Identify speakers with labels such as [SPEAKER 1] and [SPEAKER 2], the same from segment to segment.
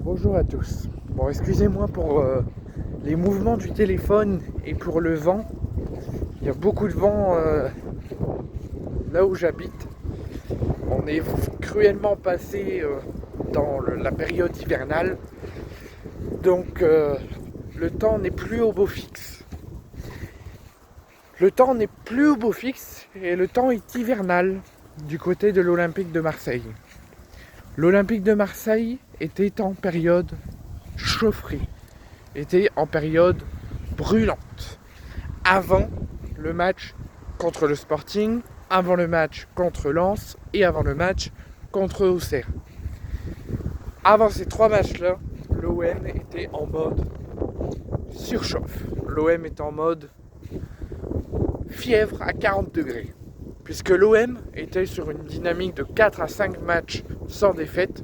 [SPEAKER 1] Bonjour à tous. Bon, excusez-moi pour les mouvements du téléphone et pour le vent. Il y a beaucoup de vent là où j'habite. On est cruellement passé dans la période hivernale. Donc le temps n'est plus au beau fixe. Le temps n'est plus au beau fixe et le temps est hivernal du côté de l'Olympique de Marseille. L'Olympique de Marseille était en période chaufferie, était en période brûlante. Avant le match contre le Sporting, avant le match contre Lens et avant le match contre Auxerre. Avant ces trois matchs-là, l'OM était en mode surchauffe. L'OM est en mode fièvre à 40 degrés. Puisque l'OM était sur une dynamique de 4 à 5 matchs sans défaite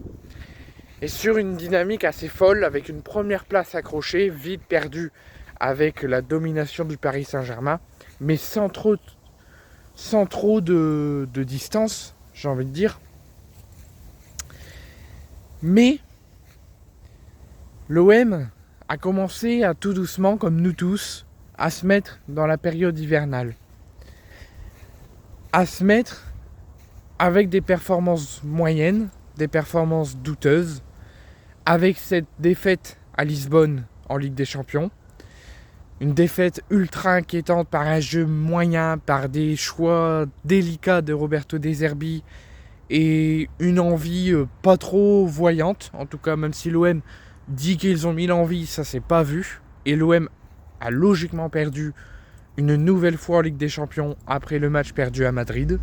[SPEAKER 1] et sur une dynamique assez folle avec une première place accrochée, vite perdue avec la domination du Paris Saint-Germain, mais sans trop de distance, j'ai envie de dire. Mais l'OM a commencé à tout doucement, comme nous tous, à se mettre dans la période hivernale. À se mettre avec des performances moyennes, des performances douteuses, avec cette défaite à Lisbonne en Ligue des Champions, une défaite ultra inquiétante par un jeu moyen, par des choix délicats de Roberto De Zerbi et une envie pas trop voyante, en tout cas même si l'OM dit qu'ils ont mis l'envie, ça s'est pas vu, et l'OM a logiquement perdu une nouvelle fois en Ligue des Champions après le match perdu à Madrid.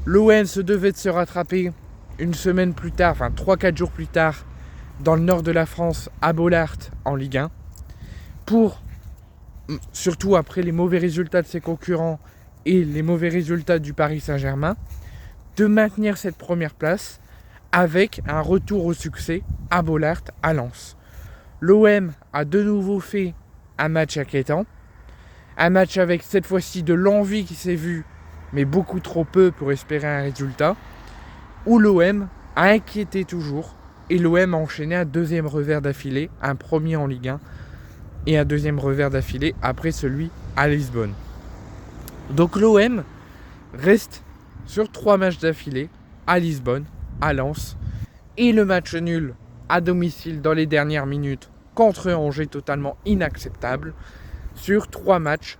[SPEAKER 1] L'OM se devait de se rattraper une semaine plus tard, enfin 3-4 jours plus tard, dans le nord de la France, à Bollaert, en Ligue 1, pour, surtout après les mauvais résultats de ses concurrents et les mauvais résultats du Paris Saint-Germain, de maintenir cette première place avec un retour au succès à Bollaert, à Lens. L'OM a de nouveau fait un match inquiétant, un match avec cette fois-ci de l'envie qui s'est vue, mais beaucoup trop peu pour espérer un résultat, où l'OM a inquiété toujours, et l'OM a enchaîné un deuxième revers d'affilée, un premier en Ligue 1, et un deuxième revers d'affilée après celui à Lisbonne. Donc l'OM reste sur 3 matchs d'affilée, à Lisbonne, à Lens, et le match nul à domicile dans les dernières minutes contre Angers totalement inacceptable, sur 3 matchs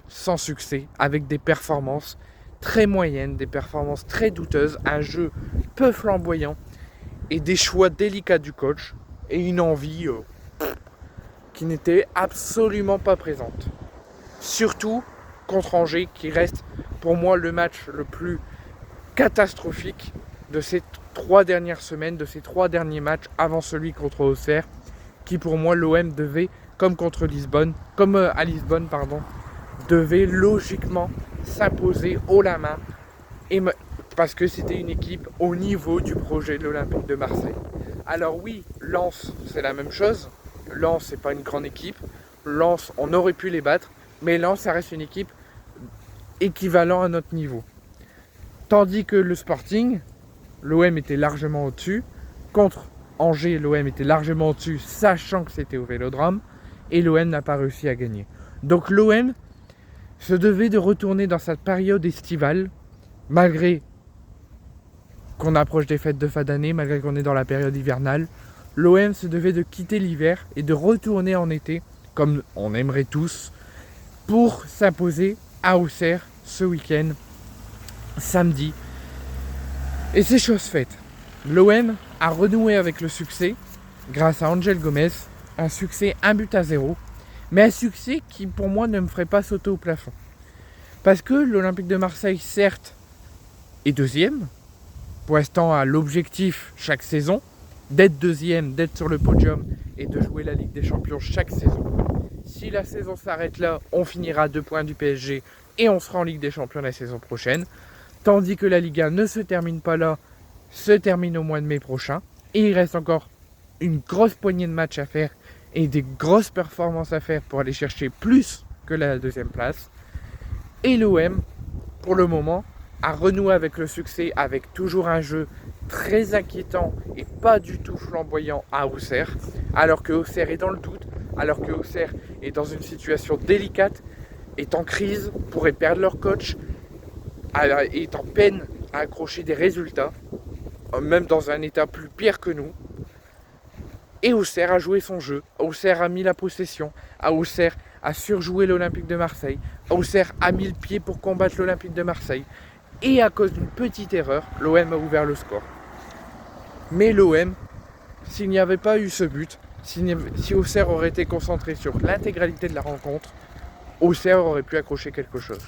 [SPEAKER 1] sans succès, avec des performances très moyennes, des performances très douteuses, un jeu peu flamboyant et des choix délicats du coach et une envie qui n'était absolument pas présente. Surtout contre Angers, qui reste pour moi le match le plus catastrophique de ces 3 dernières semaines, de ces 3 derniers matchs avant celui contre Auxerre, qui pour moi l'OM devait, comme à Lisbonne, devait logiquement s'imposer haut la main, parce que c'était une équipe au niveau du projet de l'Olympique de Marseille. Alors oui, Lens, c'est la même chose. Lens, c'est pas une grande équipe. Lens, on aurait pu les battre, mais Lens, ça reste une équipe équivalente à notre niveau. Tandis que le Sporting, l'OM était largement au-dessus. Contre Angers, l'OM était largement au-dessus, sachant que c'était au Vélodrome, et l'OM n'a pas réussi à gagner. Donc l'OM se devait de retourner dans cette période estivale, malgré qu'on approche des fêtes de fin d'année, malgré qu'on est dans la période hivernale. L'OM se devait de quitter l'hiver et de retourner en été, comme on aimerait tous, pour s'imposer à Auxerre ce week-end, samedi. Et c'est chose faite. L'OM a renoué avec le succès grâce à Angel Gomez, un succès 1-0, mais un succès qui pour moi ne me ferait pas sauter au plafond. Parce que l'Olympique de Marseille, certes, est deuxième, pour l'instant a l'objectif chaque saison, d'être deuxième, d'être sur le podium et de jouer la Ligue des Champions chaque saison. Si la saison s'arrête là, on finira à 2 points du PSG et on sera en Ligue des Champions la saison prochaine. Tandis que la Ligue 1 ne se termine pas là, se termine au mois de mai prochain. Et il reste encore une grosse poignée de matchs à faire et des grosses performances à faire pour aller chercher plus que la deuxième place. Et l'OM, pour le moment, a renoué avec le succès, avec toujours un jeu très inquiétant et pas du tout flamboyant à Auxerre, alors que Auxerre est dans le doute, alors que Auxerre est dans une situation délicate, est en crise, pourrait perdre leur coach, est en peine à accrocher des résultats, même dans un état plus pire que nous. Et Auxerre a joué son jeu, Auxerre a mis la possession, Auxerre a surjoué l'Olympique de Marseille, Auxerre a mis le pied pour combattre l'Olympique de Marseille. Et à cause d'une petite erreur, l'OM a ouvert le score. Mais l'OM, s'il n'y avait pas eu ce but, si Auxerre aurait été concentré sur l'intégralité de la rencontre, Auxerre aurait pu accrocher quelque chose.